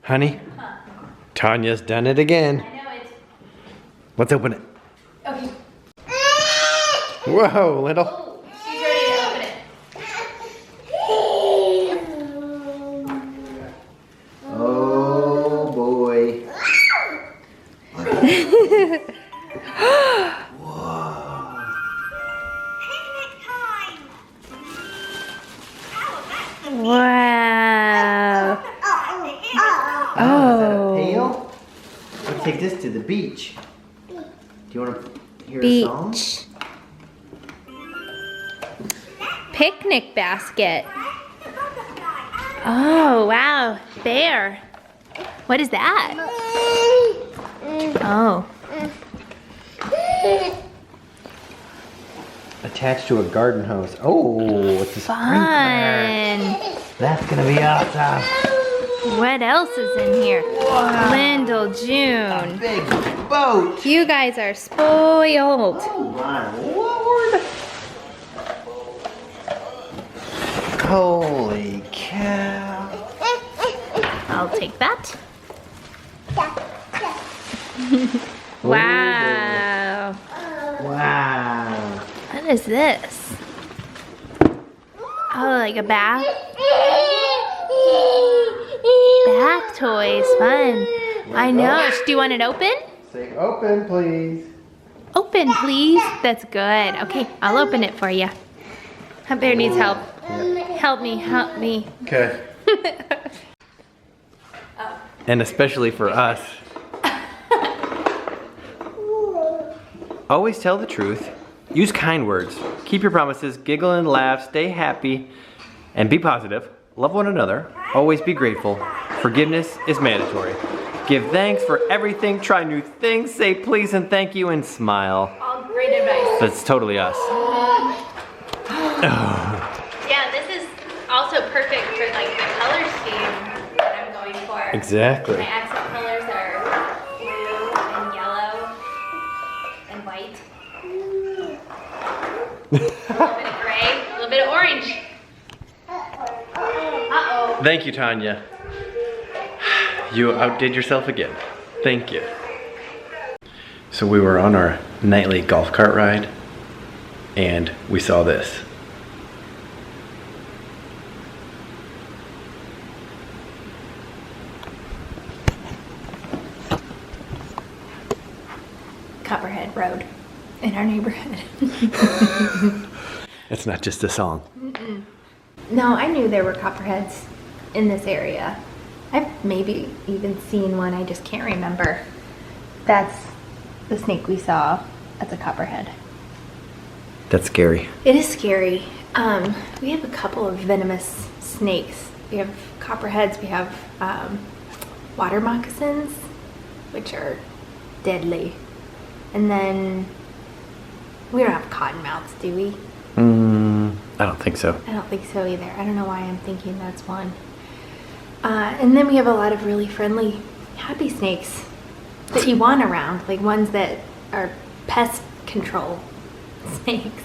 Honey, Tanya's done it again. I know it. Let's open it. Okay. Whoa, little. Oh, she's ready to open it. Oh boy. Wow. Oh, is that a pail? Let's take this to the beach. Do you want to hear a song? Beach. Picnic basket. Oh, wow. Bear. What is that? Oh. Attached to a garden hose. Oh, it's a sprinkler. Fun. That's gonna be awesome. What else is in here? Wow. Lyndall June. Big boat. You guys are spoiled. Oh my lord. Holy cow. I'll take that. Wow. Wow. What is this? Oh, like a bath? Bath toys, fun. I know. Do you want it open? Say open, please. Open, please. That's good. Okay, I'll open it for you. Hunt Bear needs help. Help me, help me. Okay. And especially for us. Always tell the truth. Use kind words. Keep your promises. Giggle and laugh. Stay happy. And be positive. Love one another. Always be grateful. Forgiveness is mandatory. Give thanks for everything. Try new things. Say please and thank you and smile. All great advice. That's totally us. Yeah, this is also perfect for like the color scheme that I'm going for. Exactly. My accent colors are blue and yellow and white. A little bit of gray, a little bit of orange. Uh-oh. Thank you, Tanya. You outdid yourself again. Thank you. So we were on our nightly golf cart ride and we saw this. Copperhead Road in our neighborhood. It's not just a song. No, I knew there were copperheads in this area. I've maybe even seen one, I just can't remember. That's the snake we saw. That's a copperhead. That's scary. It is scary. We have a couple of venomous snakes. We have copperheads, we have water moccasins, which are deadly. And then we don't have cottonmouths, do we? I don't think so. I don't think so either. I don't know why I'm thinking that's one. And then we have a lot of really friendly, happy snakes that you want around, like ones that are pest control snakes.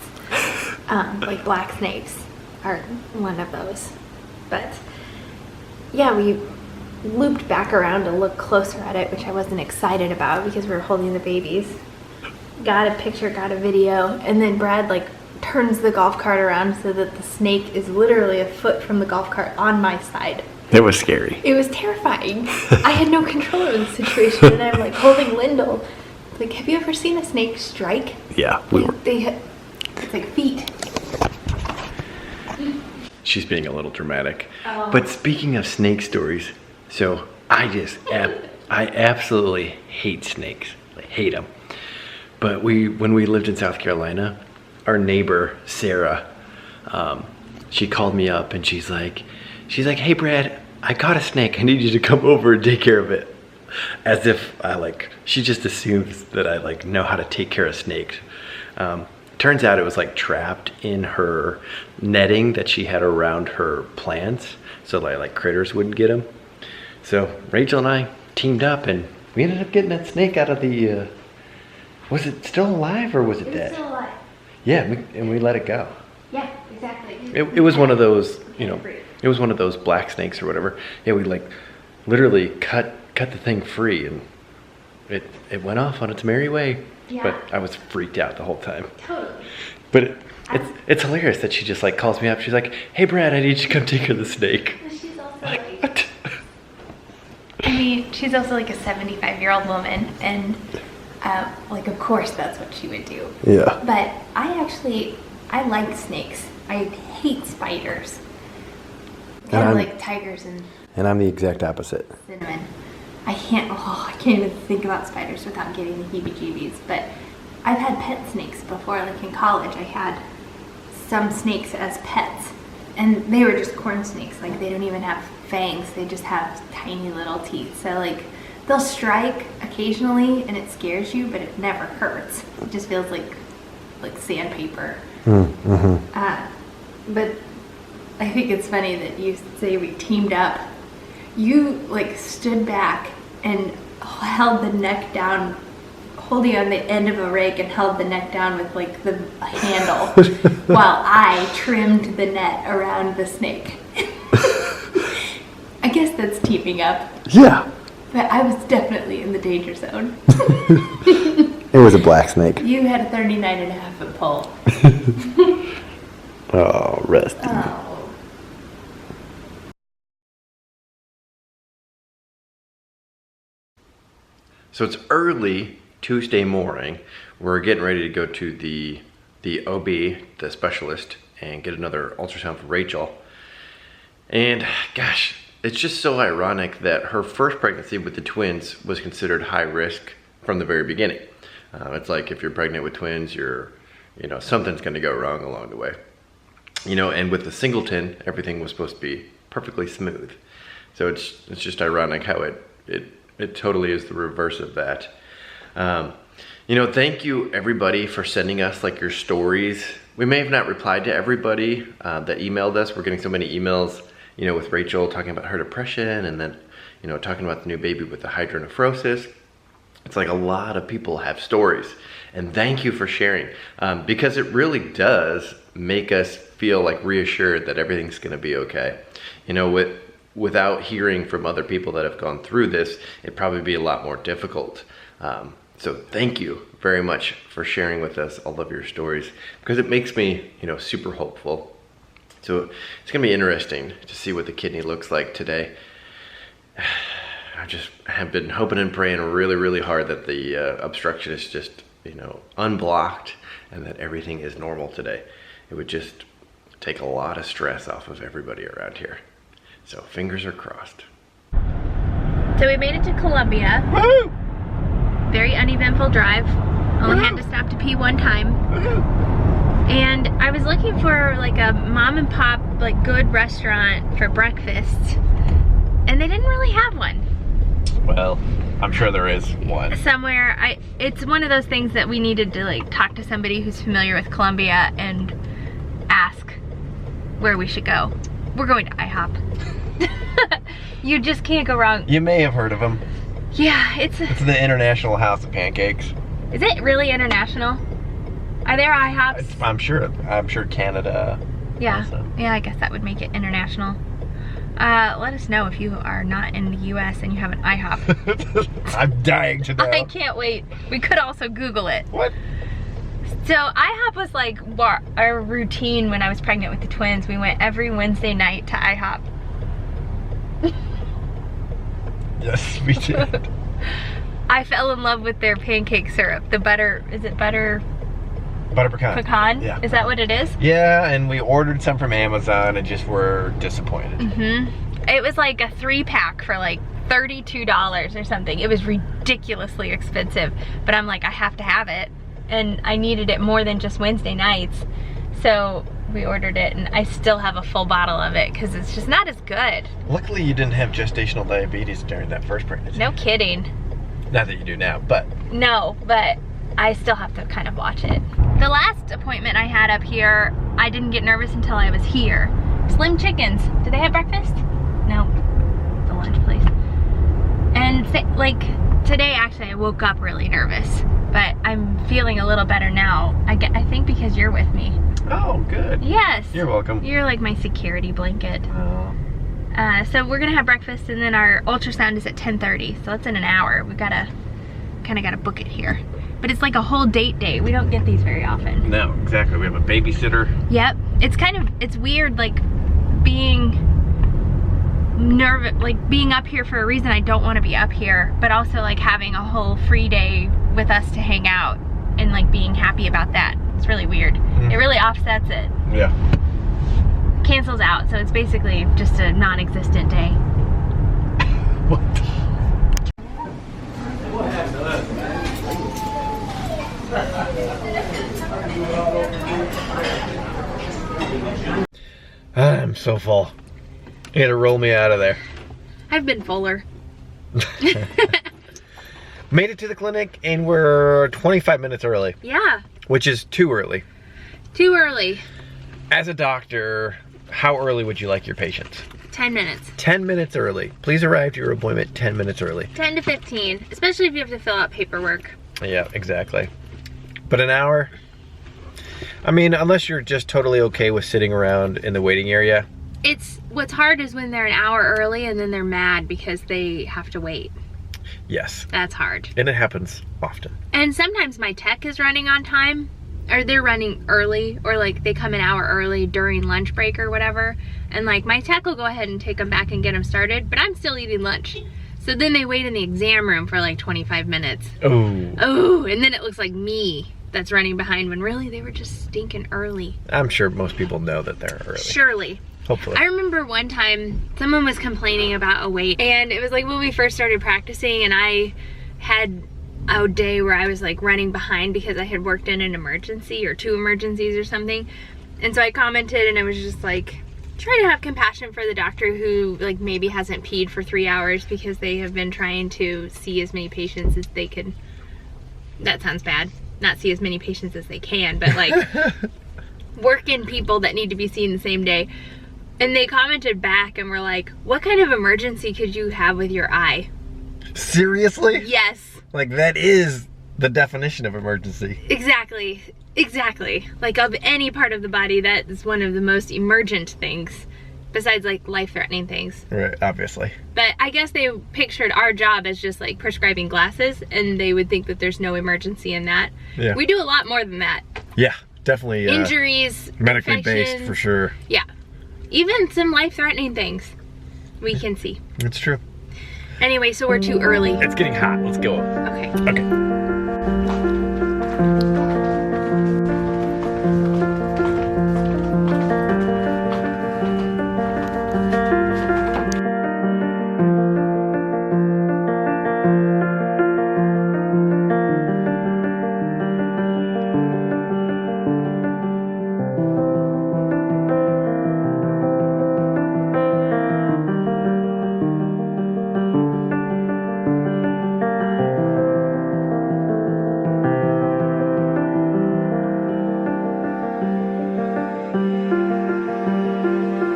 Like black snakes are one of those. But yeah, we looped back around to look closer at it, which I wasn't excited about because we were holding the babies. Got a picture, got a video, and then Brad like turns the golf cart around so that the snake is literally a foot from the golf cart on my side. It was scary. It was terrifying. I had no control over the situation, and I'm like holding Lyndall. Like, have you ever seen a snake strike? Yeah, we were. It's like feet. She's being a little dramatic. Oh. But speaking of snake stories, so I absolutely hate snakes. I hate them. But when we lived in South Carolina, our neighbor, Sarah, she called me up and she's like, hey Brad, I caught a snake. I need you to come over and take care of it. As if she just assumes that I know how to take care of snakes. Turns out it was trapped in her netting that she had around her plants, so critters wouldn't get them. So Rachel and I teamed up and we ended up getting that snake out of the, was it still alive or was it dead? It was still alive. Yeah, and we let it go. Yeah, exactly. It was one of those, it was one of those black snakes or whatever. Yeah, we literally cut the thing free, and it went off on its merry way. Yeah. But I was freaked out the whole time. Totally. But it's hilarious that she just like calls me up. She's like, "Hey Brad, I need you to come take care of the snake." She's also Like, what? I mean, she's also like a 75-year-old woman, and like, of course that's what she would do. Yeah. But I like snakes. I hate spiders. Kind of like tigers and I'm the exact opposite. cinnamon. I can't even think about spiders without getting the heebie-jeebies. But I've had pet snakes before, like in college. I had some snakes as pets, and they were just corn snakes. Like, they don't even have fangs. They just have tiny little teeth. So like, they'll strike occasionally, and it scares you, but it never hurts. It just feels like sandpaper. But I think it's funny that you say we teamed up. You like stood back and held the neck down, holding on the end of a rake, and held the neck down with like the handle while I trimmed the net around the snake. I guess that's teaming up. Yeah. But I was definitely in the danger zone. It was a black snake. You had a 39.5-foot pole. Oh, rest. Oh. So it's early Tuesday morning. We're getting ready to go to the OB, the specialist, and get another ultrasound for Rachel. And gosh, it's just so ironic that her first pregnancy with the twins was considered high risk from the very beginning. It's like if you're pregnant with twins, something's going to go wrong along the way. And with the singleton, everything was supposed to be perfectly smooth. So it's just ironic how it totally is the reverse of that. Thank you everybody for sending us like your stories. We may have not replied to everybody that emailed us. We're getting so many emails, with Rachel talking about her depression, and then, talking about the new baby with the hydronephrosis. It's like a lot of people have stories, and thank you for sharing, because it really does make us feel like reassured that everything's gonna be okay. Without hearing from other people that have gone through this, it'd probably be a lot more difficult. So thank you very much for sharing with us all of your stories, because it makes me, super hopeful. So it's gonna be interesting to see what the kidney looks like today. I just have been hoping and praying really, really hard that the obstruction is just, unblocked, and that everything is normal today. It would just take a lot of stress off of everybody around here. So fingers are crossed. So we made it to Columbia. Woo! Very uneventful drive. Only had to stop to pee one time. And I was looking for like a mom and pop, like good restaurant for breakfast, and they didn't really have one. Well, I'm sure there is one. Somewhere, it's one of those things that we needed to like talk to somebody who's familiar with Columbia and ask where we should go. We're going to IHOP. You just can't go wrong. You may have heard of them. Yeah, It's the International House of Pancakes. Is it really international? Are there IHOPs? I'm sure Canada. Yeah, yeah, I guess that would make it international. Let us know if you are not in the US and you have an IHOP. I'm dying to know. I can't wait. We could also Google it. What? So IHOP was like our routine when I was pregnant with the twins. We went every Wednesday night to IHOP. Yes, we did. I fell in love with their pancake syrup. The butter, is it butter? Butter pecan. Pecan? Yeah. Is that what it is? Yeah, and we ordered some from Amazon and just were disappointed. Mm-hmm. It was like a 3-pack for like $32 or something. It was ridiculously expensive, but I'm like, I have to have it. And I needed it more than just Wednesday nights. So we ordered it, and I still have a full bottle of it because it's just not as good. Luckily you didn't have gestational diabetes during that first pregnancy. No kidding. Not that you do now, but. No, but I still have to kind of watch it. The last appointment I had up here, I didn't get nervous until I was here. Slim Chickens. Do they have breakfast? No. The lunch place. And like today, actually, I woke up really nervous, but I'm feeling a little better now. I think because you're with me. Oh, good. Yes. You're welcome. You're like my security blanket. Oh. So we're gonna have breakfast, and then our ultrasound is at 10:30, so that's in an hour. We kind of gotta book it here. But it's like a whole date day. We don't get these very often. No, exactly. We have a babysitter. Yep. It's weird, like being nervous, like being up here for a reason I don't want to be up here, but also like having a whole free day with us to hang out and like being happy about that. It's really weird. It really offsets it. Yeah. Cancels out, so it's basically just a non-existent day. What? I'm so full. You had to roll me out of there. I've been fuller. Made it to the clinic and we're 25 minutes early. Yeah. Which is too early. Too early. As a doctor, how early would you like your patients? 10 minutes. 10 minutes early. Please arrive to your appointment 10 minutes early. 10 to 15, especially if you have to fill out paperwork. Yeah, exactly. But an hour? I mean, unless you're just totally okay with sitting around in the waiting area. What's hard is when they're an hour early and then they're mad because they have to wait. Yes. That's hard. And it happens often. And sometimes my tech is running on time, or they're running early, or like they come an hour early during lunch break or whatever, and like my tech will go ahead and take them back and get them started, but I'm still eating lunch. So then they wait in the exam room for like 25 minutes. Oh, and then it looks like me that's running behind when really they were just stinking early. I'm sure most people know that they're early. Surely. Hopefully. I remember one time someone was complaining about a wait, and it was like when we first started practicing, and I had a day where I was like running behind because I had worked in an emergency or 2 emergencies or something. And so I commented, and I was just like trying to have compassion for the doctor who like maybe hasn't peed for 3 hours because they have been trying to see as many patients as they could. That sounds bad. Not see as many patients as they can, but like work in people that need to be seen the same day. And they commented back and were like, what kind of emergency could you have with your eye? Seriously? Yes. Like that is the definition of emergency. Exactly. Exactly. Like of any part of the body, that is one of the most emergent things, besides like life-threatening things. Right, obviously. But I guess they pictured our job as just like prescribing glasses, and they would think that there's no emergency in that. Yeah. We do a lot more than that. Yeah, definitely. Injuries, medically based infections. for sure. Yeah. Even some life-threatening things we can see. It's true. Anyway, so we're too early. It's getting hot. Let's go. Okay. Okay.